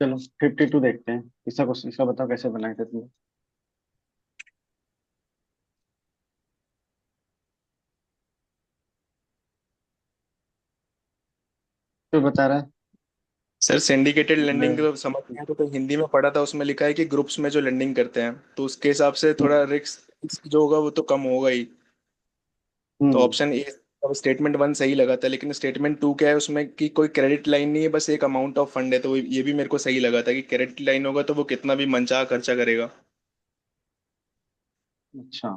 चलो 52 देखते हैं। इसका क्वेश्चन, इसका बताओ कैसे बनाए थे तुम। तो बता रहा है। सर सिंडिकेटेड लेंडिंग मैं- तो समझ नहीं आया, तो हिंदी में पढ़ा था, उसमें लिखा है कि ग्रुप्स में जो लेंडिंग करते हैं तो उसके हिसाब से थोड़ा रिस्क जो होगा वो तो कम होगा ही। तो हम्म। ऑप्शन ए, अब स्टेटमेंट वन सही लगा था, लेकिन स्टेटमेंट टू क्या है उसमें कि कोई क्रेडिट लाइन नहीं है, बस एक अमाउंट ऑफ फंड है, तो ये भी मेरे को सही लगा था कि क्रेडिट लाइन होगा तो वो कितना भी मनचाहा खर्चा करेगा। अच्छा,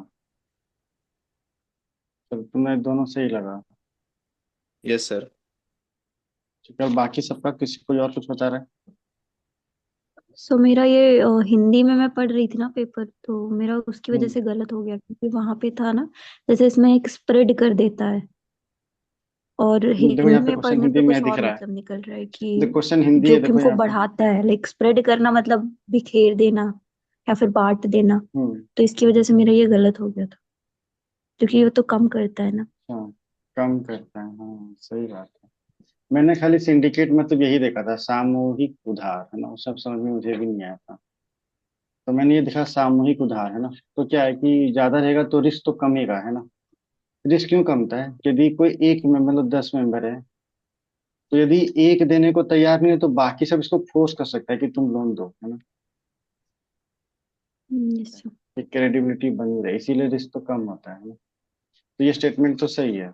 चलो तुम्हें दोनों सही लगा। Yes sir. चलो बाकी सबका किसी कोई और कुछ बता रहा है। मेरा ये हिंदी में मैं पढ़ रही थी ना पेपर, तो मेरा उसकी वजह हम्म। से गलत हो गया, क्योंकि वहां पे था ना, जैसे इसमें एक स्प्रेड कर देता है, और देखो यहाँ हिंदी पे में क्वेश्चन पढ़ने हिंदी पे में कुछ दिख और रहा है। मतलब निकल रहा है देखो कि क्वेश्चन हिंदी है, देखो जोखिम को यहाँ पे। बढ़ाता है, लाइक स्प्रेड करना मतलब बिखेर देना या फिर बांट देना। हम्म। तो इसकी वजह से मेरा ये गलत हो गया था, क्योंकि ये तो कम करता है ना। हाँ, कम करता है, हाँ सही बात है। मैंने खाली सिंडिकेट मतलब यही देखा था, सामूहिक उधार है ना, वो सब समझ में मुझे भी नहीं आया था। तो मैंने ये देखा सामूहिक उधार है ना। तो क्या है कि ज्यादा रहेगा तो रिस्क तो कमेगा है ना। रिस्क क्यों कमता है, यदि कोई एक मेंबर मतलब 10 मेंबर है, तो यदि एक देने को तैयार नहीं है तो बाकी सब इसको फोर्स कर सकता है कि तुम लोन दो, है ना। yes। एक क्रेडिबिलिटी बनी रहे, इसीलिए रिस्क तो कम होता है ना। तो ये स्टेटमेंट तो सही है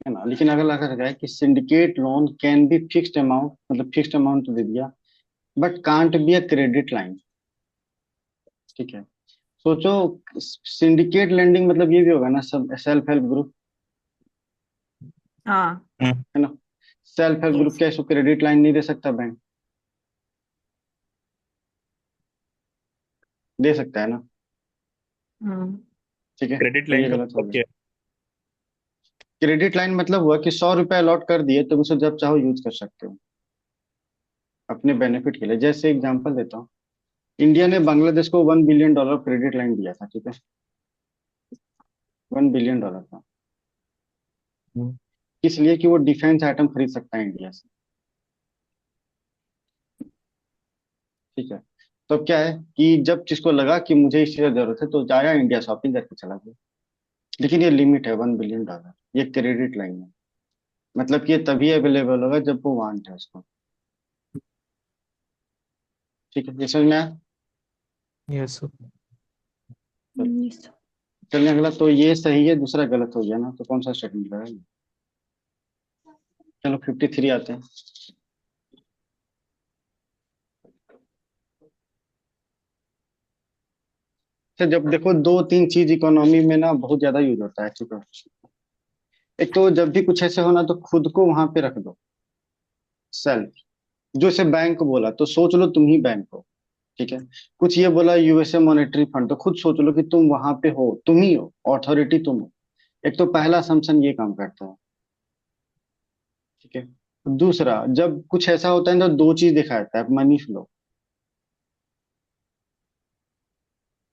ना। लेकिन अगर अगर है कि syndicate loan can be fixed amount, मतलब फिक्स्ड अमाउंट तो दे दिया, but can't be a credit line. ठीक है। सोचो, सिंडिकेट लेंडिंग मतलब ये भी होगा ना, सब सेल्फ हेल्प ग्रुप, हाँ। है ना। Self help group yes. क्या इसको क्रेडिट लाइन नहीं दे सकता बैंक? दे सकता है ना। हम्म। ठीक है, क्रेडिट तो लाइन ये का गलत हो मतलब गया। क्या क्रेडिट लाइन मतलब हुआ कि 100 रुपया अलॉट कर दिए, तुम उसे जब चाहो यूज कर सकते हो अपने बेनिफिट के लिए। जैसे एग्जांपल देता हूँ, इंडिया ने बांग्लादेश को $1 बिलियन क्रेडिट लाइन दिया था, ठीक है। $1 बिलियन का। है? इसलिए कि वो डिफेंस आइटम खरीद सकता है इंडिया से। ठीक है। तो अब क्या है कि जब जिसको लगा कि मुझे इस चीज की जरूरत है तो जाया इंडिया, शॉपिंग करके चला गया। लेकिन ये लिमिट है $1 बिलियन, ये क्रेडिट लाइन है। मतलब कि ये तभी अवेलेबल होगा जब वो वांट है उसको। ठीक है, ये समझ में आया। यस। चलो, यस। चलिए अगला। तो ये सही है, दूसरा गलत हो गया ना, तो कौन सा स्टेटमेंट लगाएंगे। चलो 53 आते हैं। अच्छा, जब देखो दो तीन चीज इकोनॉमी में ना बहुत ज्यादा यूज होता है, ठीक है। एक तो जब भी कुछ ऐसे होना तो खुद को वहां पे रख दो, सेल्फ। जो इसे बैंक बोला तो सोच लो तुम ही बैंक हो। ठीक है। कुछ ये बोला यूएसए मॉनेटरी फंड, तो खुद सोच लो कि तुम वहां पे हो, तुम ही हो, अथॉरिटी तुम हो। एक तो पहला असम्पशन ये काम करता है। ठीक है। दूसरा, जब कुछ ऐसा होता है तो दो चीज दिखाता है, मनी फ्लो,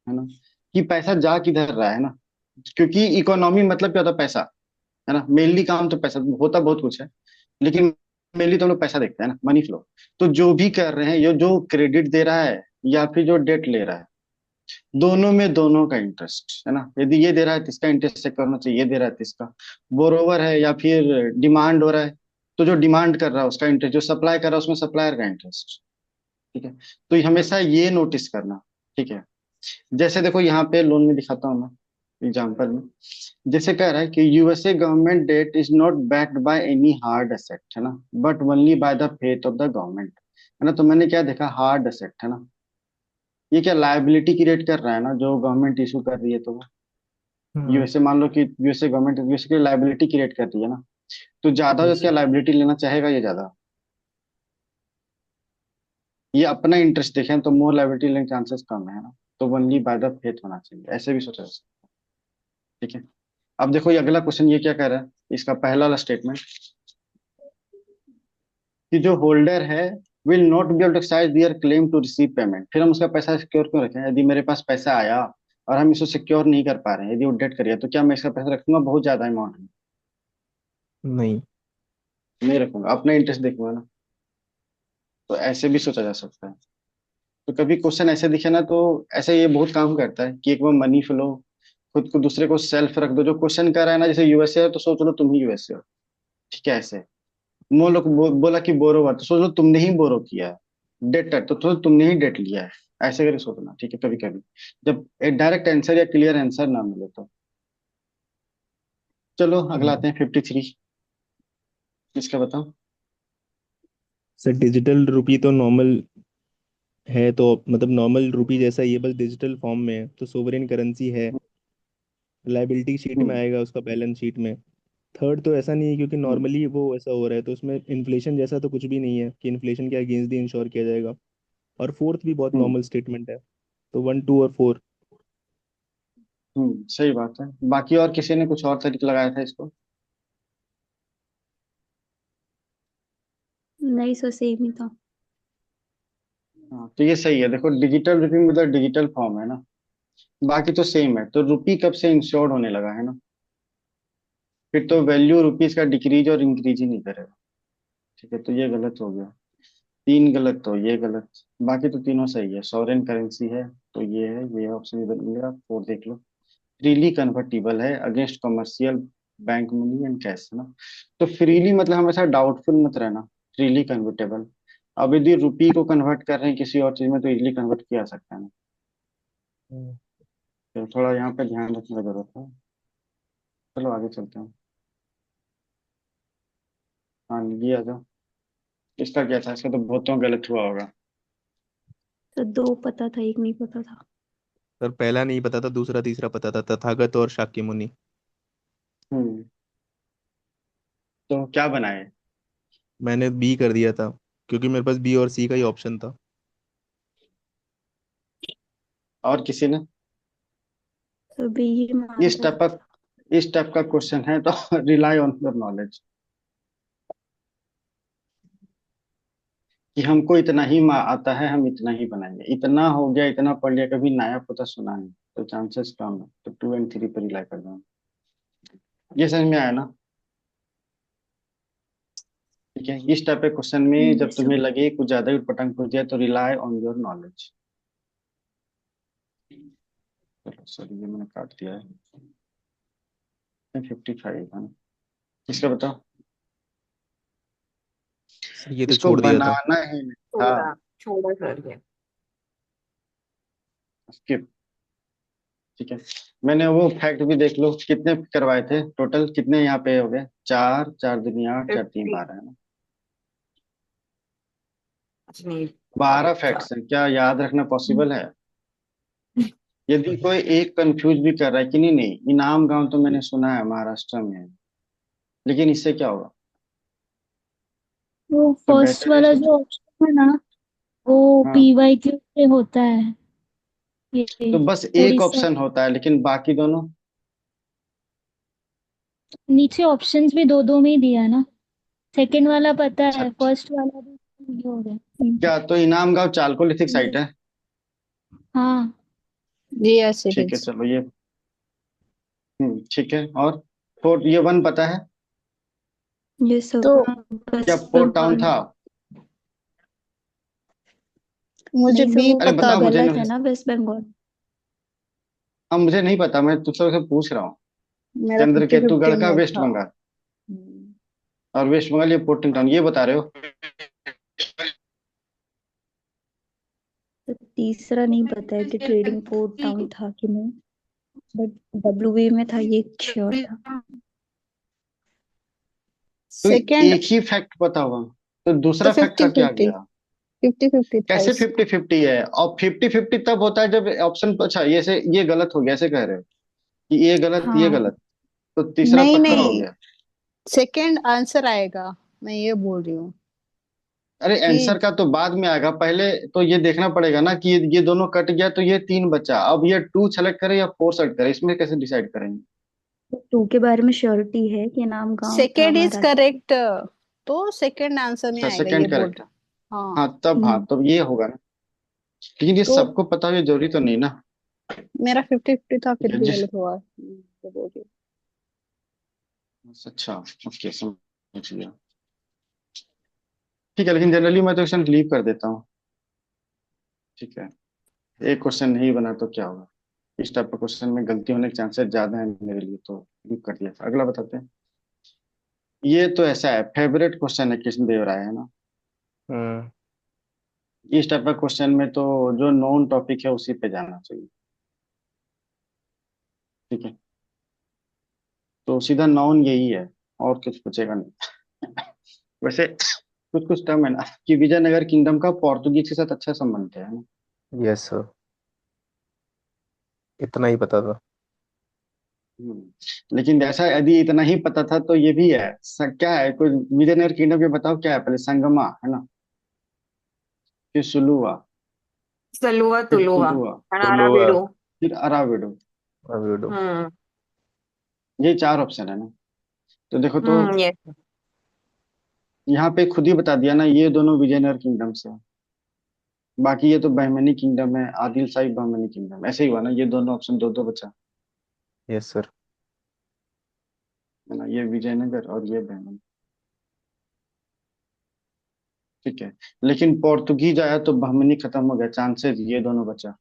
है ना, कि पैसा जा किधर रहा है ना। क्योंकि इकोनॉमी मतलब क्या होता है, पैसा, है ना। मेनली काम तो पैसा होता, बहुत कुछ है, लेकिन मेनली तो हम लोग पैसा देखते हैं ना, मनी फ्लो। तो जो भी कर रहे हैं, ये जो क्रेडिट दे रहा है या फिर जो डेट ले रहा है, दोनों में दोनों का इंटरेस्ट है ना। यदि ये दे रहा है तो इसका इंटरेस्ट चेक करना चाहिए, ये दे रहा है तो इसका। बोरोवर है या फिर डिमांड हो रहा है, तो जो डिमांड कर रहा है उसका इंटरेस्ट, जो सप्लाई कर रहा है उसमें सप्लायर का इंटरेस्ट। ठीक है। तो हमेशा ये नोटिस करना। ठीक है। जैसे देखो यहाँ पे लोन में दिखाता हूँ मैं एग्जाम्पल में। जैसे कह रहा है कि USA government debt is not backed by any hard asset, है ना, but only by the faith of the government, है ना। तो मैंने क्या देखा, हार्ड एसेट, है ना। ये क्या लायबिलिटी क्रिएट कर रहा है ना, जो गवर्नमेंट इशू कर रही है, तो हम्म। यूएसए, मान लो कि यूएसए गवर्नमेंट यूएसए की लायबिलिटी क्रिएट कर रही है ना, तो ज्यादा जो यस। क्या लायबिलिटी लेना चाहेगा ये ज्यादा, ये अपना इंटरेस्ट देखें तो मोर लायबिलिटी लेने के चांसेस कम है ना। तो ओनली बाय द फेथ होना चाहिए, ऐसे भी सोचा जा सकता है। ठीक है। अब देखो ये अगला क्वेश्चन ये क्या कह रहा है, इसका पहला वाला स्टेटमेंट, कि जो होल्डर है will not be able to exercise their claim to receive payment. फिर हम उसका पैसा सिक्योर क्यों रखें? यदि मेरे पास पैसा आया और हम इसको सिक्योर नहीं कर पा रहे हैं, यदि वो डेट करिए, तो क्या मैं इसका पैसा रखूंगा बहुत ज्यादा अमाउंट में? नहीं। नहीं रखूंगा, अपना इंटरेस्ट देखूंगा ना। तो ऐसे भी सोचा जा सकता है। तो कभी क्वेश्चन ऐसे दिखे ना तो ऐसे ये बहुत काम करता है कि एक बार मनी फ्लो, खुद को दूसरे को सेल्फ रख दो। जो क्वेश्चन कर रहा है ना, जैसे यूएसए है तो सोच लो तुम ही यूएसए हो। ठीक है ऐसे। बोला कि बोरो हुआ तो सोच लो तुमने ही बोरो किया है। डेट है तो तुमने ही डेट लिया है। ऐसे करके सोचना, ठीक है। कभी कभी जब एक डायरेक्ट आंसर या क्लियर आंसर ना मिले तो। चलो अगला हम्म। आते हैं 53। इसका बताओ। सर डिजिटल रुपी तो नॉर्मल है, तो मतलब नॉर्मल रुपी जैसा ही है, बस डिजिटल फॉर्म में है, तो सोवरेन करेंसी है। लाइबिलिटी शीट में हम्म। आएगा उसका, बैलेंस शीट में। थर्ड तो ऐसा नहीं है, क्योंकि हम्म। नॉर्मली वो ऐसा हो रहा है, तो उसमें इन्फ्लेशन जैसा तो कुछ भी नहीं है कि इन्फ्लेशन के अगेंस्ट भी इंश्योर किया जाएगा। और फोर्थ भी बहुत हम्म। नॉर्मल स्टेटमेंट है। तो 1, 2 और 4। सही बात है। बाकी और किसी ने कुछ और तरीका लगाया था इसको? नहीं सर, सेम ही था। हाँ तो ये सही है। देखो डिजिटल रुपी मतलब डिजिटल फॉर्म है ना। बाकी तो सेम है। तो रुपी कब से इंश्योर्ड होने लगा है ना, फिर तो वैल्यू रुपीज का डिक्रीज और इंक्रीज ही नहीं करेगा। ठीक है, तो ये गलत हो गया। तीन गलत तो ये गलत। बाकी तो तीनों सही है। सॉवरेन करेंसी है तो ये ऑप्शन इधर मिलेगा। फोर देख लो। फ्रीली कन्वर्टिबल है against commercial bank money and cash, है ना। तो फ्रीली मतलब हमेशा डाउटफुल मत रहना। Freely convertible. अब यदि रुपी को कन्वर्ट कर रहे हैं किसी और चीज में तो इजीली कन्वर्ट किया जा सकता है ना। तो थोड़ा यहाँ पे ध्यान रखने की जरूरत है। चलो आगे चलते हैं। हाँ ये आ जाओ। इसका क्या था? इसका तो बहुतों गलत हुआ होगा। तो दो पता था, एक नहीं पता था। सर पहला नहीं पता था, दूसरा तीसरा पता था, तथागत और शाक्यमुनि। हम्म। तो क्या बनाए? मैंने बी कर दिया था, क्योंकि मेरे पास बी और सी का ही ऑप्शन था। और किसी ने? तो भी ये मान इस रहा टाइप है। का इस टाइप का क्वेश्चन है तो रिलाई ऑन योर नॉलेज। कि हमको इतना ही आता है, हम इतना ही बनाएंगे। इतना हो गया, इतना पढ़ लिया, कभी नया पता सुना नहीं तो चांसेस कम है। तो 2 और 3 पर रिलाई कर दो। ये समझ में आया ना? ठीक है। इस टाइप के क्वेश्चन में जब यस सर। तुम्हें लगे कुछ ज्यादा ही उटपटांग पूछ दिया तो रिलाई ऑन योर नॉलेज। चलो सॉरी, ये मैंने काट दिया है। 55 है ना। इसका बताओ। सर ये तो इसको छोड़ दिया था। बनाना ही नहीं था। छोड़ा छोड़ा कर ये। स्किप। ठीक है। मैंने वो फैक्ट भी देख लो कितने करवाए थे टोटल। कितने यहाँ पे हो गए? चार, 4 दूनी 8, 4 3 50। 12 है ना। अच्छा नहीं। 12 फैक्ट्स हैं। क्या याद रखना पॉसिबल है? यदि कोई एक कंफ्यूज भी कर रहा है कि नहीं नहीं इनाम गांव तो मैंने सुना है महाराष्ट्र में है, लेकिन इससे क्या होगा? वो तो फर्स्ट बेटर है वाला सोचो। जो ऑप्शन है ना, वो हाँ पीवाईक्यू से होता है। ये तो बस एक उड़ीसा। ऑप्शन होता है लेकिन बाकी दोनों। नीचे ऑप्शंस भी दो दो में ही दिया है ना। सेकंड वाला पता अच्छा है, फर्स्ट वाला भी ये हो गया। क्या तो इनाम गांव चालकोलिथिक साइट है? हाँ। जी यस इट ठीक है इज। चलो ये। ठीक है। और फोर्ट ये वन पता है? ये सब तो क्या वेस्ट पोर्ट टाउन बंगाल था? में। मुझे नहीं सर, बी वो अरे पता बताओ मुझे गलत है नहीं। ना, वेस्ट बंगाल। हाँ मुझे नहीं पता, मैं तुझसे से पूछ रहा हूँ। मेरा फिफ्टी चंद्रकेतु फिफ्टी गढ़ का में वेस्ट था। बंगाल। और वेस्ट बंगाल ये पोर्टिंग टाउन ये बता रहे हो? तो तीसरा नहीं पता है कि ट्रेडिंग पोर्ट टाउन था कि नहीं, बट डब्ल्यूए में था ये श्योर था। तो सेकंड। एक ही फैक्ट पता होगा तो तो दूसरा फैक्ट फिफ्टी का क्या फिफ्टी गया? फिफ्टी फिफ्टी था कैसे इस। 50-50 है? और 50-50 तब होता है जब ऑप्शन, अच्छा ये से ये गलत हो गया ऐसे कह रहे हो कि ये गलत ये हाँ। गलत। तो तीसरा नहीं पक्का हो नहीं, गया। सेकंड आंसर आएगा। मैं ये बोल रही हूँ अरे आंसर कि का तो बाद में आएगा। पहले तो ये देखना पड़ेगा ना कि ये दोनों कट गया तो ये 3 बचा। अब ये 2 सेलेक्ट करे या 4 सेलेक्ट करे, इसमें कैसे डिसाइड करेंगे? तो टू के बारे में श्योरिटी है कि नाम गांव था सेकंड इज महाराष्ट्र। करेक्ट। तो सेकंड आंसर में अच्छा आएगा ये सेकंड बोल करेक्ट है। रहा। हाँ। हाँ तब, हाँ हम्म। तब ये होगा ना। लेकिन ये तो सबको पता हो ये जरूरी तो नहीं ना। मेरा फिफ्टी फिफ्टी था ठीक फिर है भी जिस गलत हुआ। तो बोल रही अच्छा ओके समझ गया। ठीक है, लेकिन जनरली मैं तो क्वेश्चन लीव कर देता हूँ। ठीक है, एक क्वेश्चन नहीं बना तो क्या होगा। इस टाइप का क्वेश्चन में गलती होने के चांसेस ज्यादा है मेरे लिए, तो लीव कर दिया था। अगला बताते हैं। ये तो ऐसा है, फेवरेट क्वेश्चन है कृष्ण देव राय, है ना। हम्म। इस टाइप का क्वेश्चन में तो जो नोन टॉपिक है उसी पे जाना चाहिए। ठीक है, तो सीधा नाउन यही है, और कुछ पूछेगा नहीं। वैसे कुछ कुछ टर्म है ना कि विजयनगर किंगडम का पोर्तुगीज के साथ अच्छा संबंध है ना। यस सर, इतना ही पता था। लेकिन ऐसा यदि इतना ही पता था तो ये भी है, क्या है कोई विजयनगर किंगडम के बताओ क्या है, पहले संगमा है ना, फिर सुलुवा, सलुवा फिर तुलुवा तुलुवा, अनारा तुलुआ, बेडो। फिर अराविडो। अविडो। हम्म। ये चार ऑप्शन है ना। तो देखो तो यस। यहाँ पे खुद ही बता दिया ना, ये दोनों विजयनगर किंगडम से हैं। बाकी ये तो बहमनी किंगडम है, आदिल शाही बहमनी किंगडम, ऐसे ही हुआ ना, ये दोनों ऑप्शन दो दो बचा, यस सर। है ना, ये विजयनगर और ये बहमनी। ठीक है, लेकिन पोर्तुगीज आया तो बहमनी खत्म हो गया, चांसेस ये दोनों बचा।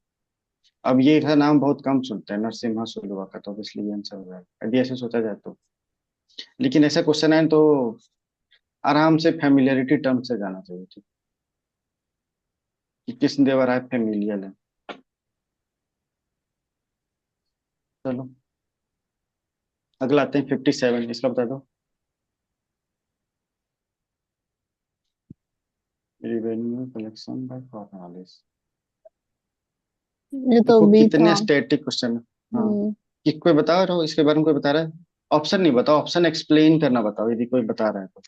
अब ये का नाम बहुत कम सुनते हैं, नरसिम्हा सुलुवा का, तो इसलिए आंसर हो जाएगा यदि ऐसे सोचा जाए तो। लेकिन ऐसा क्वेश्चन है तो आराम से फेमिलियरिटी टर्म से जाना चाहिए। ठीक, कि कृष्ण देव राय फेमिलियल है। चलो अगला आते हैं 57, इसका बता दो। Revenue collection bye Cornwallis. ये तो देखो भी कितने था। स्टैटिक क्वेश्चन है। हाँ, हम्म। कि कोई बता रहा हो इसके बारे में, कोई बता रहा है। ऑप्शन नहीं बताओ, ऑप्शन एक्सप्लेन करना बताओ यदि कोई बता रहा है तो।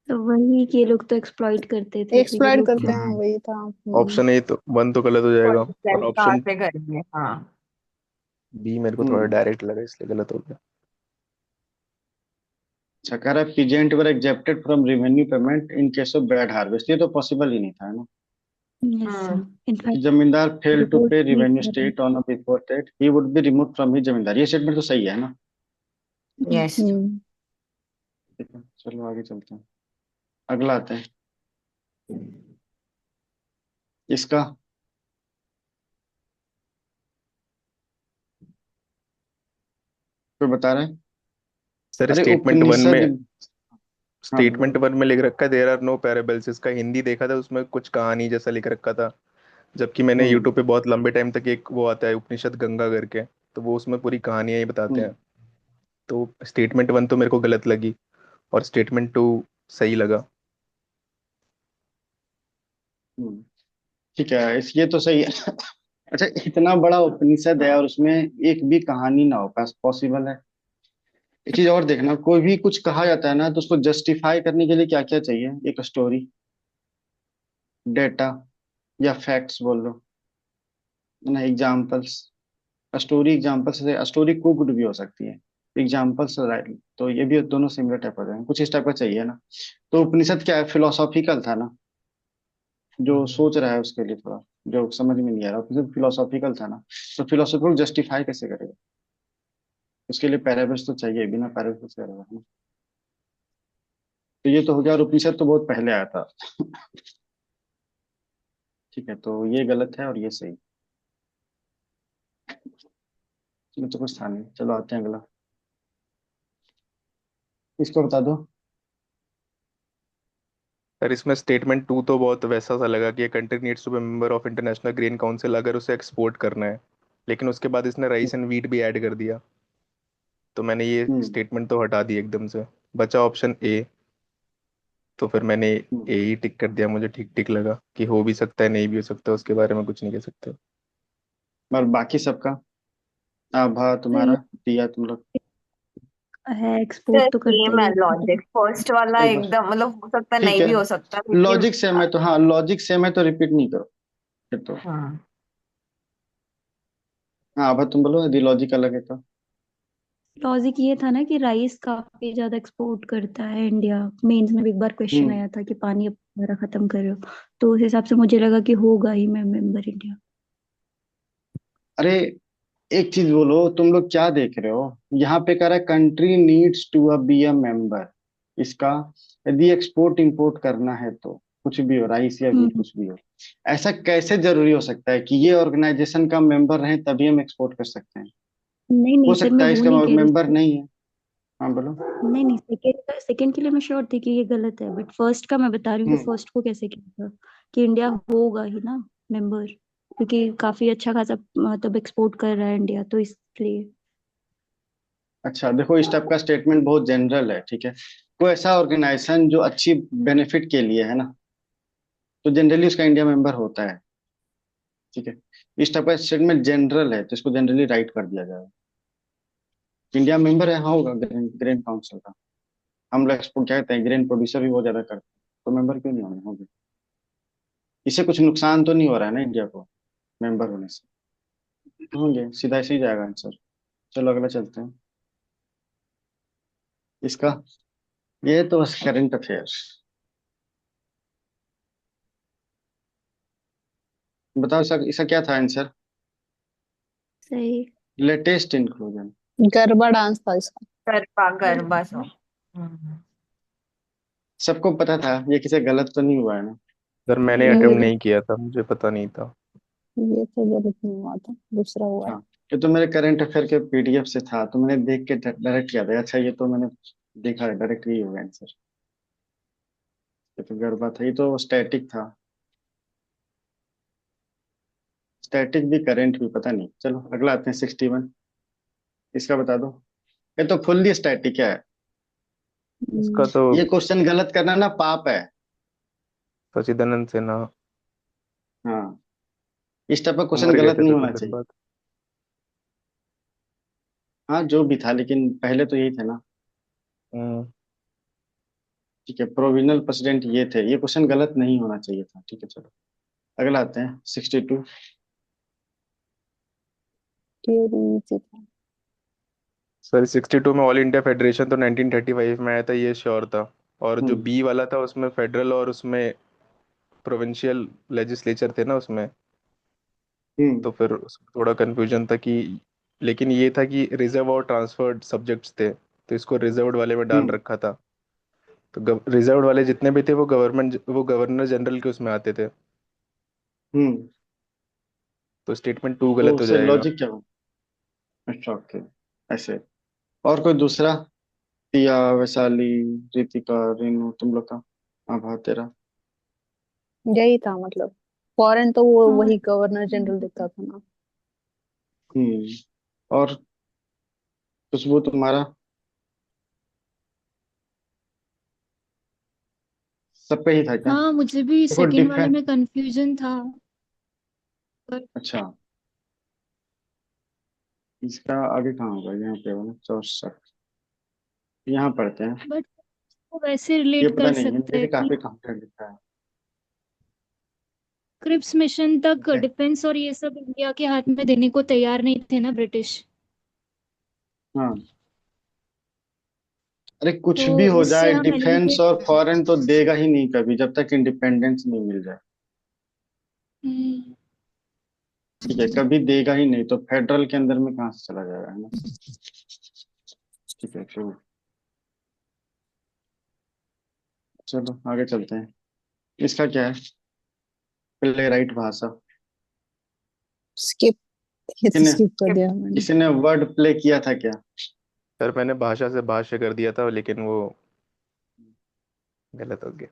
तो वही कि ये लोग तो एक्सप्लॉइट करते थे, तो ये एक्सप्लोर लोग करते क्या। हैं, वही था। ऑप्शन ए तो वन तो गलत हो जाएगा, और कॉन्फ्रेंस कहाँ ऑप्शन से करेंगे? हाँ। बी मेरे को थोड़ा हम्म। डायरेक्ट लगा, इसलिए गलत हो गया। अच्छा, कह रहा है peasant were accepted from revenue payment in case of bad harvest, ये तो पॉसिबल ही नहीं था, है ना। यस सर, हम्म। कि इनफैक्ट जमींदार फेल टू रिपोर्ट पे भी रिवेन्यू कर रहे state on before that he would be remove from his जमींदार, ये स्टेटमेंट तो सही है ना। हैं। यस। ठीक है, चलो आगे चलते हैं। अगला आते हैं इसका। कोई बता रहा है। सर अरे स्टेटमेंट वन उपनिषद। में, हाँ बोलो स्टेटमेंट बोलो। वन में लिख रखा है देयर आर नो पैराबल्स, इसका हिंदी देखा था उसमें कुछ कहानी जैसा लिख रखा था। जबकि मैंने हम्म। यूट्यूब पे बहुत लंबे टाइम तक एक वो आता है उपनिषद गंगा करके, तो वो उसमें पूरी कहानियां ही बताते हम्म। हैं। तो स्टेटमेंट वन तो मेरे को गलत लगी, और स्टेटमेंट टू सही लगा। हम्म। ठीक है, इस ये तो सही है। अच्छा, इतना बड़ा उपनिषद है और उसमें एक भी कहानी ना हो पास पॉसिबल है। एक चीज और देखना, कोई भी कुछ कहा जाता है ना तो उसको जस्टिफाई करने के लिए क्या क्या चाहिए, एक स्टोरी, डेटा, या फैक्ट्स बोल लो, है ना, एग्जाम्पल्स। स्टोरी एग्जाम्पल से स्टोरी कुकड भी हो सकती है, एग्जाम्पल्स राइट, तो ये भी दोनों सिमिलर टाइप हो जाएंगे, कुछ इस टाइप का चाहिए ना। तो उपनिषद क्या है, फिलोसॉफिकल था ना, जो सोच रहा है उसके लिए थोड़ा, जो समझ में नहीं आ रहा उपनिषद फिलोसॉफिकल था ना, तो फिलोसॉफिकल जस्टिफाई कैसे करेगा, उसके लिए पैराब्स तो चाहिए, बिना पैराब्स करेगा है ना। तो ये तो हो गया, और उपनिषद तो बहुत पहले आया था। ठीक है, तो ये गलत है और ये सही। इसमें तो कुछ था नहीं, चलो आते हैं अगला। इसको बता दो। सर इसमें स्टेटमेंट टू तो बहुत वैसा सा लगा कि country needs to be member of international grain council अगर उसे एक्सपोर्ट करना है, लेकिन उसके बाद इसने राइस एंड वीट भी ऐड कर दिया। तो मैंने ये हम्म। स्टेटमेंट तो हटा दी एकदम से, बचा ऑप्शन ए। तो फिर मैंने हम्म। ए ही टिक कर दिया, मुझे ठीक ठीक लगा कि हो भी सकता है नहीं भी हो सकता, उसके बारे में कुछ नहीं कह सकते। और बाकी सबका आभा तो तुम्हारा ये दिया तुम लोग। है, सर एक्सपोर्ट तो करता सेम ही है है। लॉजिक, फर्स्ट वाला एक बार, एकदम मतलब हो सकता है, ठीक नहीं है, भी हो सकता क्योंकि लॉजिक सेम है तो, हाँ लॉजिक सेम है तो रिपीट नहीं करो फिर तो। हाँ। हाँ आभा तुम बोलो, यदि लॉजिक अलग है तो। लॉजिक ये था ना कि राइस काफी ज्यादा एक्सपोर्ट करता है इंडिया। मेंस में भी एक बार क्वेश्चन हम्म। आया था कि पानी अब तुम्हारा खत्म कर रहे हो, तो उस हिसाब से मुझे लगा कि होगा ही, मैं मेंबर इंडिया। अरे एक चीज बोलो, तुम लोग क्या देख रहे हो, यहाँ पे कह रहा है country needs to be a member, इसका, यदि एक्सपोर्ट इंपोर्ट करना है तो कुछ भी हो, राइस या व्हीट, हम्म, कुछ भी हो, ऐसा कैसे जरूरी हो सकता है कि ये ऑर्गेनाइजेशन का मेंबर रहे तभी हम एक्सपोर्ट कर सकते हैं? नहीं हो नहीं सर, सकता मैं है वो इसका नहीं कह रही मेंबर थी। नहीं है। हाँ बोलो। नहीं नहीं, सेकंड सेकंड के लिए मैं श्योर थी कि ये गलत है, बट फर्स्ट का मैं बता रही हूँ कि हम्म। फर्स्ट को कैसे किया था, कि इंडिया होगा ही ना मेंबर, क्योंकि काफी अच्छा खासा मतलब एक्सपोर्ट कर रहा है इंडिया, तो इसलिए। अच्छा देखो, इस टाइप का स्टेटमेंट बहुत जनरल है, ठीक है। कोई ऐसा ऑर्गेनाइजेशन जो अच्छी बेनिफिट के लिए है ना, तो जनरली उसका इंडिया मेंबर होता है, ठीक है। इस टाइप का स्टेटमेंट जनरल है तो इसको जनरली राइट कर दिया जाए। इंडिया मेंबर है, हाँ होगा, ग्रेन ग्रेन काउंसिल का। हम लोग एक्सपोर्ट क्या कहते हैं, ग्रेन प्रोड्यूसर भी बहुत ज्यादा करते हैं, तो मेंबर क्यों नहीं होने होंगे? इससे कुछ नुकसान तो नहीं हो रहा है ना इंडिया को मेंबर होने से? होंगे, सीधा ऐसे ही जाएगा आंसर। चलो अगला चलते हैं। इसका, ये तो बस करंट अफेयर्स। बताओ इसका क्या था आंसर? सही। Latest inclusion. गड़बड़ डांस था इसका। गरबा गरबा सॉन्ग। हम्म। सबको पता था, ये किसी गलत तो नहीं हुआ है ना? सर मैंने ये अटेम्प्ट नहीं किया था, मुझे पता नहीं था। ये तो गलत नहीं हुआ था, दूसरा हुआ है। हाँ, ये तो मेरे करंट अफेयर के पीडीएफ से था, तो मैंने देख के डायरेक्ट किया था। अच्छा, ये तो मैंने देखा है, डायरेक्ट यही होगा आंसर। ये तो गड़बड़ था, ये तो स्टैटिक था। स्टैटिक भी करंट भी पता नहीं। चलो अगला आते हैं, 61। इसका बता दो। ये तो फुल्ली स्टैटिक है। इसका हम्म, तो ये क्वेश्चन गलत करना ना पाप है। सचिदानंद सिन्हा हाँ, इस टाइप का क्वेश्चन मर गए गलत थे नहीं तो होना कुछ दिन चाहिए। बाद। हाँ जो भी था, लेकिन पहले तो यही थे ना। हम्म। ठीक है, प्रोविजनल प्रेसिडेंट ये थे, ये क्वेश्चन गलत नहीं होना चाहिए था। ठीक है चलो अगला आते हैं, 62। ये भी easy था। सर 62 में ऑल इंडिया फेडरेशन तो 1935 में आया था, ये श्योर था। और जो हम्म। बी वाला था उसमें फेडरल और उसमें प्रोविंशियल लेजिस्लेचर थे ना उसमें, हम्म। तो फिर उसमें थोड़ा कंफ्यूजन था कि, लेकिन ये था कि रिजर्व और ट्रांसफर्ड सब्जेक्ट्स थे, तो इसको रिजर्व्ड वाले में डाल हम्म। रखा था। तो रिजर्व्ड वाले जितने भी थे वो गवर्नर जनरल के उसमें आते थे, हम्म। तो स्टेटमेंट टू तो गलत हो उससे जाएगा। लॉजिक क्या हो? अच्छा ओके, ऐसे। और कोई दूसरा? पिया, वैशाली, रितिका, रेनू, तुम लोग का? आभा तेरा? यही था मतलब, फॉरेन तो वो हाँ। वही गवर्नर जनरल दिखता था ना। हम्म। और खुशबू तुम्हारा? सब पे ही था क्या? हाँ, मुझे भी देखो सेकंड वाले डिफेंस। में कंफ्यूजन था, पर अच्छा, इसका आगे कहाँ होगा? यहाँ पे होगा 64। यहाँ पढ़ते हैं। बट वो वैसे ये रिलेट पता कर नहीं, सकते हिंदी हैं भी कि काफी कॉम्प्लेक्स लिखा है। क्रिप्स मिशन तक ठीक है। डिफेंस और ये सब इंडिया के हाथ में देने को तैयार नहीं थे ना ब्रिटिश। हाँ, अरे कुछ भी तो हो उससे जाए, हम डिफेंस एलिमिनेट और कर सकते फॉरेन तो देगा ही नहीं कभी, जब तक इंडिपेंडेंस नहीं मिल जाए। हैं। ठीक है, कभी देगा ही नहीं, तो फेडरल के अंदर में कहाँ से चला जाएगा, है ना? ठीक है फिर, चलो आगे चलते हैं। इसका क्या है? प्ले राइट भाषा। स्किप, ये तो किसने स्किप कर दिया मैंने। किसी ने वर्ड प्ले किया था क्या? सर मैंने भाषा से भाष्य कर दिया था, लेकिन वो गलत हो गया।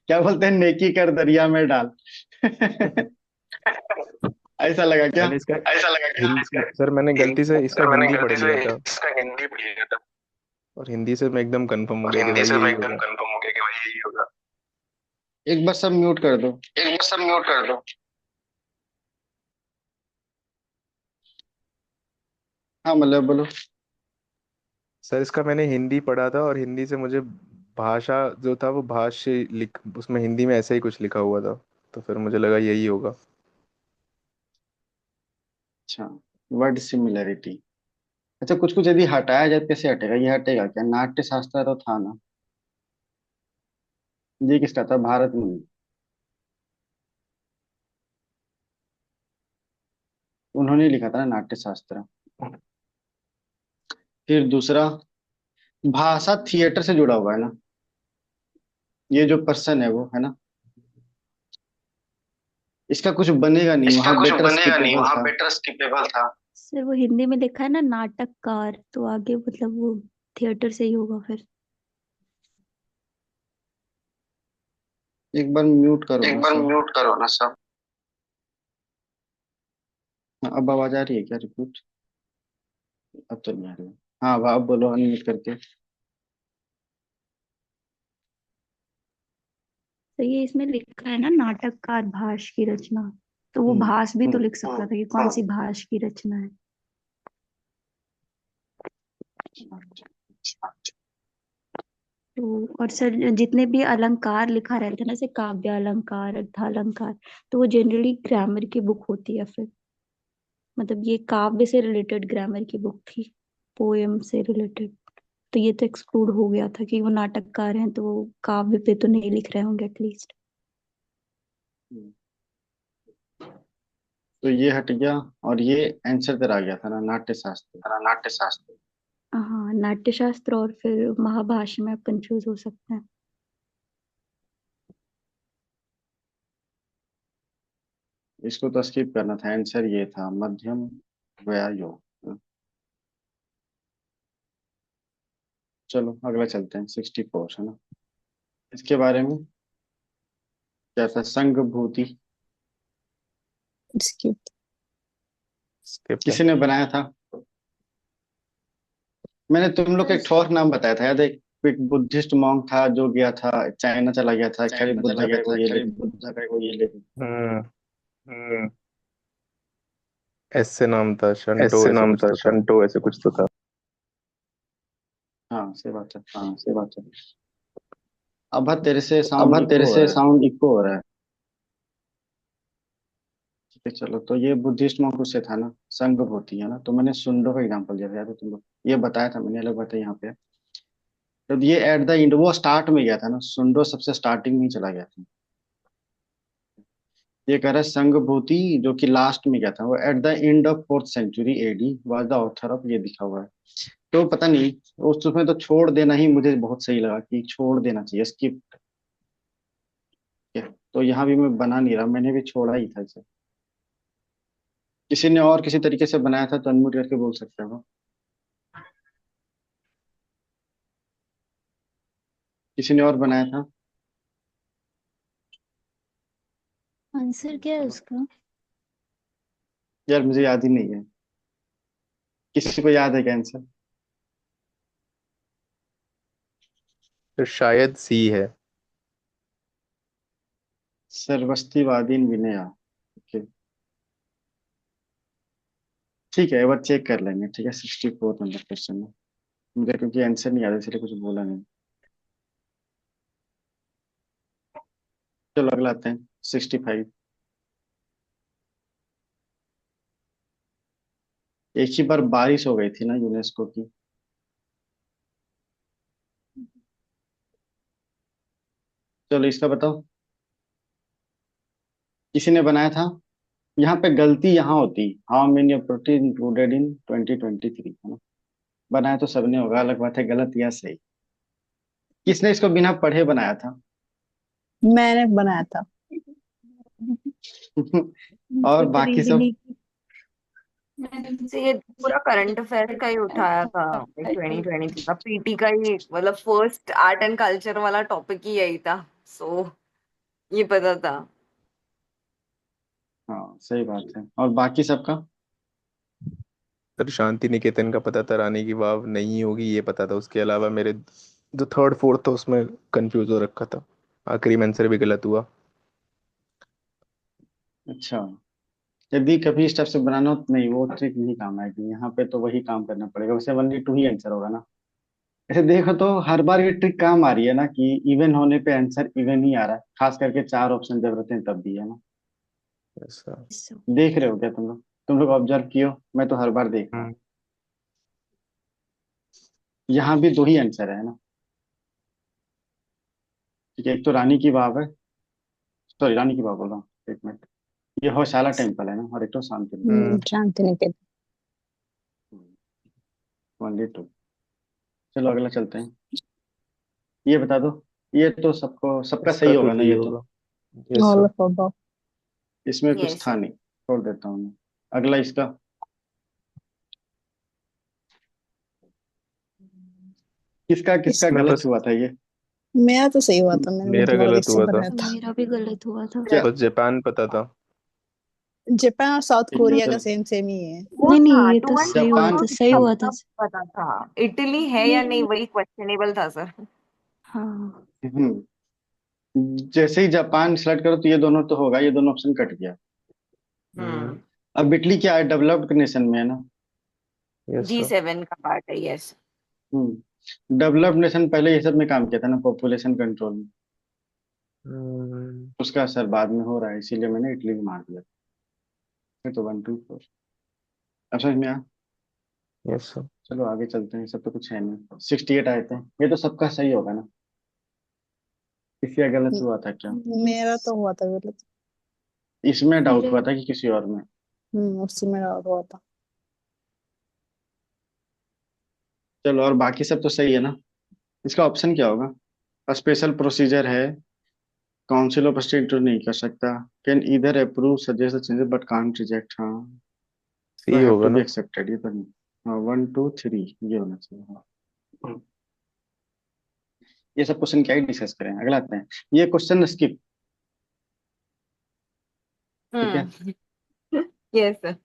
क्या बोलते हैं, नेकी कर दरिया में डाल। ऐसा लगा क्या? मैंने इसका ऐसा लगा क्या? हिंदी, सर मैंने गलती से इसका सर मैंने हिंदी पढ़ गलती से लिया था, इसका हिंदी पढ़ लिया था। और हिंदी से मैं एकदम कंफर्म हो और गया कि हिंदी भाई से मैं यही एकदम होगा। कंफर्म हो गया कि भाई यही होगा। एक बार सब म्यूट कर दो। एक बार सब म्यूट कर दो। हाँ मतलब बोलो। सर इसका मैंने हिंदी पढ़ा था, और हिंदी से मुझे भाषा जो था वो भाष्य लिख, उसमें हिंदी में ऐसा ही कुछ लिखा हुआ था, तो फिर मुझे लगा यही होगा। अच्छा, वर्ड सिमिलरिटी। अच्छा, कुछ कुछ यदि हटाया जाए तो कैसे हटेगा? ये हटेगा क्या? नाट्य शास्त्र तो था ना? ये किसका था? भारत में उन्होंने लिखा था ना नाट्य शास्त्र। फिर दूसरा, भाषा थिएटर से जुड़ा हुआ है ना, ये जो पर्सन है वो, है ना। इसका कुछ बनेगा नहीं, इसका वहां कुछ बेटर बनेगा नहीं, स्किपेबल वहां था। बेटर स्किपेबल था। सर वो हिंदी में लिखा है ना नाटककार, तो आगे मतलब वो थिएटर से ही होगा फिर। एक बार म्यूट करो एक ना बार सब। म्यूट करो ना सब। हाँ, अब आवाज आ रही है क्या? रिपीट। अब तो नहीं आ रही है। हाँ, अब बोलो अनम्यूट करके। तो ये इसमें लिखा है ना नाटककार भास की रचना, तो वो हम्म भास भी तो हम्म लिख सकता था कि कौन सी भास की रचना है। तो और सर जितने भी अलंकार लिखा रहता है ना, जैसे काव्य अलंकार अर्थालंकार, तो वो जनरली ग्रामर की बुक होती है फिर। मतलब ये काव्य से रिलेटेड ग्रामर की बुक थी, पोएम से रिलेटेड। तो ये तो एक्सक्लूड हो गया था कि वो नाटककार हैं, तो वो काव्य पे तो नहीं लिख रहे होंगे एटलीस्ट। हम्म। तो ये हट गया। और ये आंसर तेरा आ गया था ना, नाट्य शास्त्र। नाट्य शास्त्र। हाँ, नाट्यशास्त्र और फिर महाभाष्य में आप कंफ्यूज हो सकते हैं। इसको तो स्किप करना था, आंसर ये था मध्यम व्यायोग। चलो अगला चलते हैं, 64 है ना। इसके बारे में क्या था? संघभूति इसकी स्किप है। किसी ने बनाया था? मैंने तुम लोग को एक ठोर नाम बताया था, याद है? एक बुद्धिस्ट मॉन्क था जो गया था, चाइना चला गया था, खाली चाइना चला बुद्धा गया का था, को ये खाली ले। बुद्धा का वो ये ले। हम्म। हम्म। एस से नाम था, शंटो ऐसे ऐसे नाम कुछ था, तो था। शंटो ऐसे कुछ तो था। हाँ सही बात है। हाँ सही बात है। अब तेरे से अब साउंड तेरे इको हो से रहा है। साउंड इको हो रहा है। ठीक है चलो, तो ये बुद्धिस्ट मॉन्क उससे था ना, संघभूति है ना। तो मैंने सुंडो का एग्जांपल दिया था, याद है तुम लोग? ये बताया था मैंने, अलग बात है यहाँ पे। तो ये एट द एंड वो स्टार्ट में गया था ना, सुंडो सबसे स्टार्टिंग में ही चला गया था। ये कह रहा है संघभूति जो कि लास्ट में गया था, वो at the end of 4th century AD was the author of, ये दिखा हुआ है। तो पता नहीं, उस उसमें तो छोड़ देना ही मुझे बहुत सही लगा कि छोड़ देना चाहिए, स्किप। तो यहाँ भी मैं बना नहीं रहा, मैंने भी छोड़ा ही था इसे। किसी ने और किसी तरीके से बनाया था तो अनम्यूट करके बोल सकते हो। किसी ने और बनाया था? आंसर क्या है चलो उसका? यार, मुझे याद ही नहीं है। किसी को याद है क्या आंसर? तो शायद सी है। सर्वस्तिवादीन विनया। ओके, ठीक है, एक बार चेक कर लेंगे। ठीक है, 64 नंबर क्वेश्चन में मुझे क्योंकि आंसर नहीं याद है, इसलिए कुछ बोला नहीं। चलो अगला आते हैं, 65। एक ही बार बारिश हो गई थी ना यूनेस्को की। चलो इसका बताओ, किसी ने बनाया था? यहाँ पे गलती यहाँ होती, how many protein included in 2023, है ना। बनाया तो सबने होगा, अलग बात है गलत या सही। किसने इसको बिना पढ़े बनाया था? मैंने बनाया था। और तो बाकी सब? रीजनिंग। से ये पूरा करंट अफेयर का ही उठाया था, 2023 का पीटी का ही, मतलब फर्स्ट आर्ट एंड कल्चर वाला टॉपिक ही यही था। सो ये पता था। हाँ सही बात है, और बाकी सबका? सर शांति निकेतन का पता था, रानी की वाव नहीं होगी ये पता था, उसके अलावा मेरे जो थर्ड फोर्थ था उसमें कंफ्यूज हो रखा था। आखिरी में आंसर भी गलत हुआ। अच्छा, यदि कभी इस टाइप से बनाना हो तो नहीं, वो ट्रिक नहीं काम आएगी यहाँ पे, तो वही काम करना पड़ेगा, वैसे 1-2 ही आंसर होगा ना। ऐसे देखो तो हर बार ये ट्रिक काम आ रही है ना, कि इवन होने पे आंसर इवन ही आ रहा है, खास करके 4 ऑप्शन जब रहते हैं तब भी, है ना। ऐसा। देख रहे हो क्या तुम लोग? तुम लोग ऑब्जर्व कियो, मैं तो हर बार देख रहा हूँ। हम्म। यहाँ भी 2 ही आंसर है ना। ठीक है, एक तो रानी की वाव है, सॉरी रानी की वाव बोल रहा हूँ, एक मिनट। ये होशाला टेम्पल है ना, और एक तो शांति निकेतन। हम्म। शांति निकेतन। ओनली 2। चलो अगला चलते हैं। ये बता दो, ये तो सबको सबका इसका सही तो होगा ना डी ये तो। होगा। Yes all sir. Of above. इसमें कुछ यस। था नहीं, छोड़ देता हूँ मैं। अगला इसका, किसका किसका इसमें गलत बस हुआ था ये? मेरा तो सही हुआ था, मैंने मेरा बुद्धि वाला गलत किससे हुआ था। बनाया था। मेरा भी गलत हुआ था। क्या? बस जापान पता था। जापान और साउथ ठीक है कोरिया का चलो। सेम सेम ही है। वो नहीं था नहीं, ये तो टू एंड सही हुआ फोर जापान। था, तो सही हुआ था। सब पता था। इटली है या नहीं वही क्वेश्चनेबल था सर। हाँ। हम्म, जैसे ही जापान सेलेक्ट करो तो ये दोनों तो होगा, ये दोनों ऑप्शन कट गया। हम्म। अब इटली क्या है, डेवलप्ड नेशन में है ना। Yes sir. G7 का पार्ट है, यस। डेवलप्ड नेशन पहले ये सब में काम किया था ना, पॉपुलेशन कंट्रोल में। हम्म। उसका असर बाद में हो रहा है, इसीलिए मैंने इटली में मार दिया। फिर तो 1 2 4। अब समझ में आया। Yes sir. चलो आगे चलते हैं, सब तो कुछ है नहीं। 68 आए थे, ये तो सबका सही होगा ना। किसी का गलत हुआ था क्या? मेरा तो हुआ था गलत। इसमें डाउट मेरे हुआ था कि किसी और में? उससे मेरा हुआ था। चलो, और बाकी सब तो सही है ना। इसका ऑप्शन क्या होगा? स्पेशल प्रोसीजर है, काउंसिल ऑफ स्टेट तो नहीं कर सकता, can either approve suggest changes but can't reject, हाँ। तो सी हैव होगा टू बी ना। एक्सेप्टेड, ये तो नहीं। हाँ 1 2 3 ये होना चाहिए, हाँ। ये सब क्वेश्चन क्या ही डिस्कस करें, अगला आते हैं। ये क्वेश्चन स्किप। ठीक है, हम्म। Yes sir.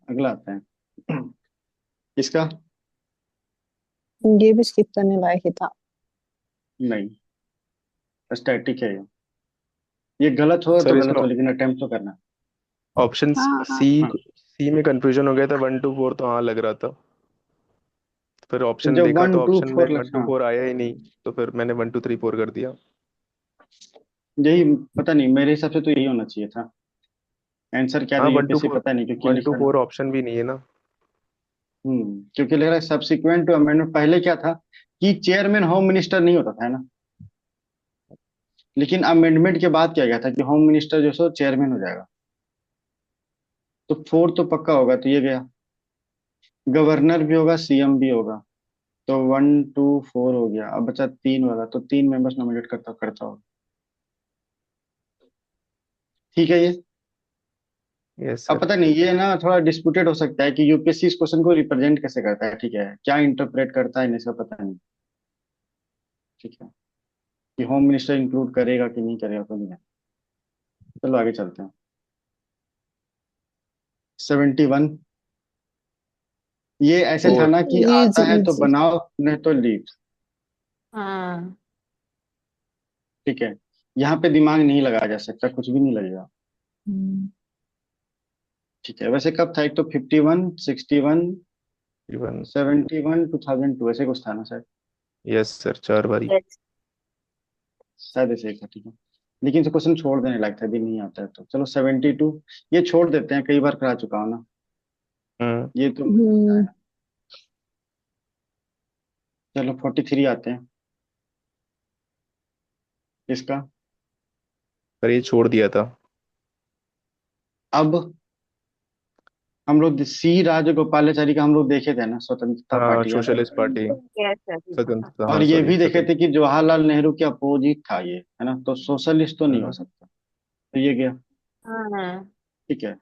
अगला आते हैं। इसका ये भी स्किप करने लायक ही था। नहीं, स्टैटिक है ये गलत हो तो सर गलत इसमें हो, लेकिन अटेम्प्ट तो करना। ऑप्शन हाँ। सी, हाँ, सी में कंफ्यूजन हो गया था। 1 2 4 तो हाँ लग रहा था। फिर ऑप्शन जब देखा वन तो टू ऑप्शन में फोर 1 2 4 आया ही नहीं। तो फिर मैंने 1 2 3 4 कर दिया। यही, पता नहीं, मेरे हिसाब से तो यही होना चाहिए था। आंसर क्या हाँ था वन टू यूपीएससी फोर पता नहीं, क्योंकि वन टू लिखा नहीं। फोर ऑप्शन भी नहीं है ना। क्योंकि लग रहा है सब्सिक्वेंट टू अमेंडमेंट, पहले क्या था कि चेयरमैन होम मिनिस्टर नहीं होता था, है ना। लेकिन अमेंडमेंट के बाद क्या गया था कि होम मिनिस्टर जो सो चेयरमैन हो जाएगा। तो 4 तो पक्का होगा, तो ये गया। गवर्नर भी होगा, सीएम भी होगा। तो 1 2 4 हो गया, अब बचा 3 वाला, तो 3 मेंबर्स नॉमिनेट करता करता होगा। ठीक है ये। यस अब सर। पता नहीं, ये ना थोड़ा डिस्प्यूटेड हो सकता है कि यूपीएससी इस क्वेश्चन को रिप्रेजेंट कैसे करता है, ठीक है, क्या इंटरप्रेट करता है, इसका पता नहीं। ठीक है, कि होम मिनिस्टर इंक्लूड करेगा कि नहीं करेगा तो नहीं है। चलो आगे चलते हैं। 71, ये ऐसे था फोर। ना कि आता इजी है तो इजी। बनाओ, नहीं तो लीव। हाँ। ठीक है, यहाँ पे दिमाग नहीं लगाया जा सकता, कुछ भी नहीं लगेगा। ठीक है, वैसे कब था, एक तो 51, 61, इवन। 71, 2002, ऐसे कुछ था ना शायद। यस सर, 4 बारी। यस। शायद ऐसे ही था, ठीक है। लेकिन से क्वेश्चन छोड़ देने लायक था, भी नहीं आता है तो चलो 72। ये छोड़ देते हैं, कई बार करा चुका हूँ ना। हम्म। ये तो हम्म। चलो 43 आते हैं इसका। पर ये छोड़ दिया था। अब हम लोग सी राजगोपालाचारी का हम लोग देखे थे ना, स्वतंत्रता हाँ, पार्टी, याद है? Socialist party. Yes sir. स्वतंत्रता, और हाँ ये सॉरी, भी देखे थे स्वतंत्र। कि जवाहरलाल नेहरू के अपोजिट था ये, है ना, तो सोशलिस्ट तो नहीं हो हाँ। सकता। तो ये गया। हम्म। ठीक है,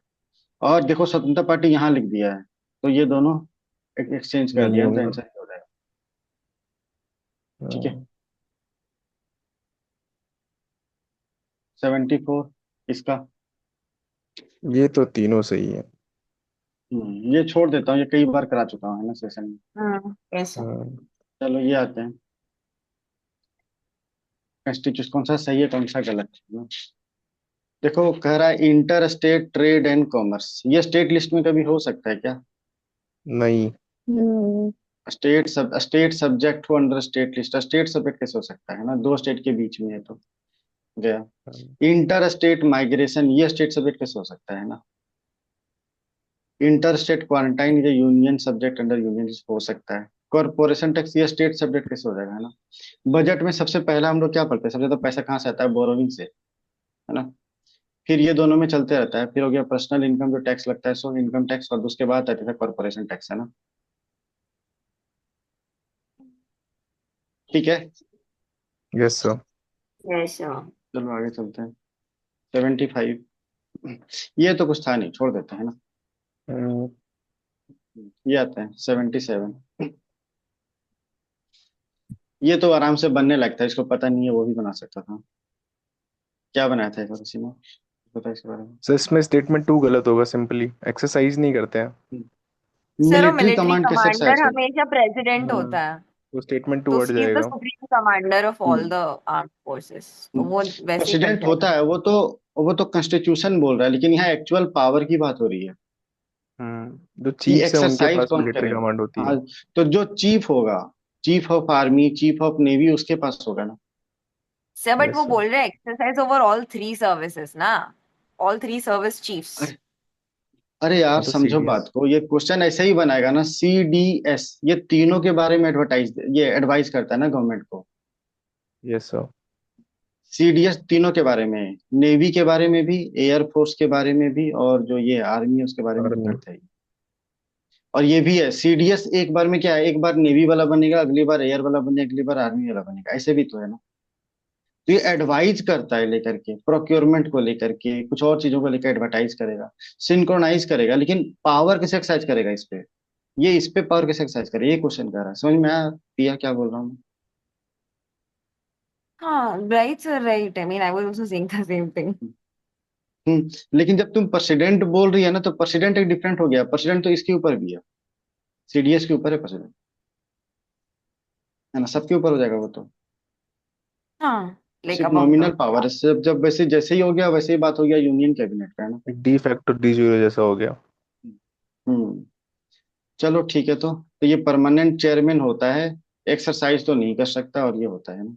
और देखो स्वतंत्रता पार्टी यहाँ लिख दिया है, तो ये दोनों एक्सचेंज कर नहीं दिया ना, तो होगा। आंसर हो जाएगा। ठीक है, हाँ, 74 इसका। ये तो तीनों सही है। ये छोड़ देता हूँ, ये कई बार करा चुका हूँ, है ना, सेशन में। Yes sir. हाँ। चलो ये आते हैं। कॉन्स्टिट्यूशन कौन सा सही है, कौन सा गलत है? देखो, कह रहा है inter state trade and commerce, ये स्टेट लिस्ट में कभी हो सकता है क्या? नहीं। हम्म। स्टेट सब्जेक्ट हो under state list, state subject कैसे हो सकता है ना, दो स्टेट के बीच में है तो गया। हाँ। इंटर स्टेट माइग्रेशन, ये स्टेट सब्जेक्ट कैसे हो सकता है ना। इंटर स्टेट क्वारंटाइन, ये यूनियन सब्जेक्ट अंडर यूनियन हो सकता है। कॉर्पोरेशन टैक्स, ये स्टेट सब्जेक्ट कैसे हो जाएगा, है ना। बजट में सबसे पहला हम लोग क्या पढ़ते हैं, सबसे ज्यादा पैसा कहाँ से आता है, बोरोविंग से, है ना। फिर ये दोनों में चलते रहता है, फिर हो गया पर्सनल इनकम जो टैक्स लगता है, सो इनकम टैक्स, और उसके बाद आता था कॉर्पोरेशन टैक्स, है ना। ठीक है, यस सर। Yes sir. चलो आगे चलते हैं। 75, ये तो कुछ था नहीं, छोड़ देते हैं ना। ये आता है 77। ये तो आराम से बनने लगता है, इसको पता नहीं है वो भी बना सकता था। क्या बनाया था एक बार किसी ने, पता है इसके बारे में? सर इसमें स्टेटमेंट 2 गलत होगा, सिंपली एक्सरसाइज नहीं करते हैं। सर वो मिलिट्री मिलिट्री कमांड कैसे कमांडर एक्सरसाइज कर? हमेशा प्रेसिडेंट हम्म, होता है, तो स्टेटमेंट 2 तो हट ही इज द जाएगा। Supreme commander of all the armed forces, तो वो वैसे ही प्रेसिडेंट करता है। होता है वो तो कॉन्स्टिट्यूशन बोल रहा है, लेकिन यहाँ एक्चुअल पावर की बात हो रही है जो कि चीफ्स हैं उनके एक्सरसाइज पास कौन मिलिट्री करेगा। कमांड होती है। हाँ, तो जो चीफ होगा, chief of army, chief of navy, उसके पास होगा ना। सर बट वो यस सर। बोल रहे हैं exercise over all three services ना, ऑल थ्री सर्विस चीफ्स। अरे, अरे यार हाँ तो समझो सीडीएस। बात को, ये क्वेश्चन ऐसे ही बनाएगा ना, CDS, ये तीनों के बारे में ये एडवाइस करता है ना गवर्नमेंट को। Yes sir. CDS तीनों के बारे में, नेवी के बारे में भी, एयर फोर्स के बारे में भी, और जो ये आर्मी है उसके बारे में तो आर्मी। करता ही। और ये भी है, CDS एक बार में क्या है, एक बार नेवी वाला बनेगा, अगली बार एयर वाला बनेगा, अगली बार आर्मी वाला बनेगा, ऐसे भी तो है ना। तो ये एडवाइज करता है लेकर के, प्रोक्योरमेंट को लेकर के, कुछ और चीजों को लेकर एडवर्टाइज करेगा, सिंक्रोनाइज करेगा, लेकिन पावर कैसे एक्सरसाइज करेगा इस पे? ये इस पे पावर कैसे एक्सरसाइज करेगा, ये क्वेश्चन कर रहा है। समझ में आया पिया क्या बोल रहा हूँ? हाँ right sir, right, I mean I was also saying the same thing. लेकिन जब तुम प्रेसिडेंट बोल रही है ना, तो प्रेसिडेंट एक डिफरेंट हो गया, प्रेसिडेंट तो इसके ऊपर भी है, CDS के ऊपर है प्रेसिडेंट, है ना, सबके ऊपर हो जाएगा वो तो। हाँ, लाइक सिर्फ अबव नॉमिनल द। पावर है, सिर्फ जब वैसे जैसे ही हो गया वैसे ही बात हो गया यूनियन कैबिनेट का, है ना। एक डी फैक्टर डी जीरो जैसा हो गया। हम्म। चलो ठीक है, तो ये परमानेंट चेयरमैन होता है, एक्सरसाइज तो नहीं कर सकता, और ये होता है ना।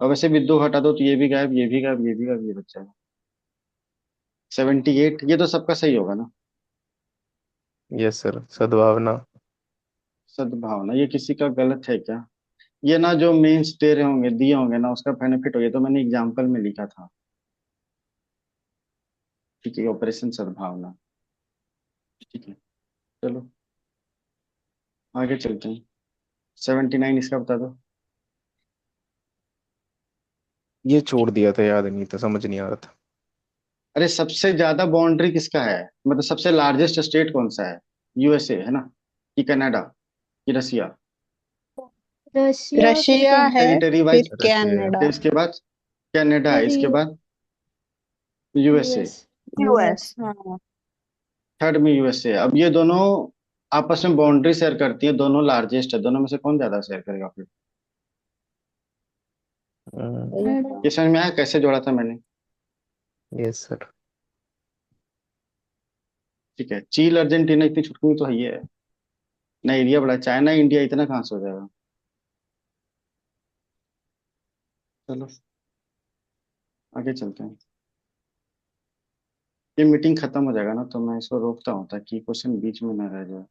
और वैसे भी दो हटा दो तो ये भी गायब, ये भी गायब, ये भी गायब, ये बच जाएगा। 78, ये तो सबका सही होगा ना। यस सर, सद्भावना। सद्भावना, ये किसी का गलत है क्या? ये ना जो मेंस दे रहे होंगे, दिए होंगे ना, उसका बेनिफिट हो, ये तो मैंने एग्जाम्पल में लिखा था। ठीक है, ऑपरेशन सद्भावना। ठीक है, चलो आगे चलते हैं। 79 इसका बता दो। ये छोड़ दिया था, याद नहीं था, समझ नहीं आ रहा था। अरे सबसे ज्यादा बाउंड्री किसका है, मतलब सबसे लार्जेस्ट स्टेट कौन सा है? USA है ना, कि कनाडा, कि रसिया? रशिया फिर रशिया है, टेरिटरी फिर वाइज। रशिया है। कनाडा। फिर इसके बाद कनाडा है, फिर इसके बाद USA, US. US. US. Third में USA। अब ये दोनों आपस में बाउंड्री शेयर करती है, दोनों लार्जेस्ट है, दोनों में से कौन ज्यादा शेयर करेगा फिर? ये समझ में आया कैसे जोड़ा था मैंने? Yes sir. ठीक है, चील अर्जेंटीना इतनी छुटकी तो है ही है ना, एरिया बड़ा है। चाइना इंडिया इतना कहाँ से हो जाएगा। चलो आगे चलते हैं। ये मीटिंग खत्म हो जाएगा ना, तो मैं इसको रोकता हूँ ताकि क्वेश्चन बीच में ना रह जाए।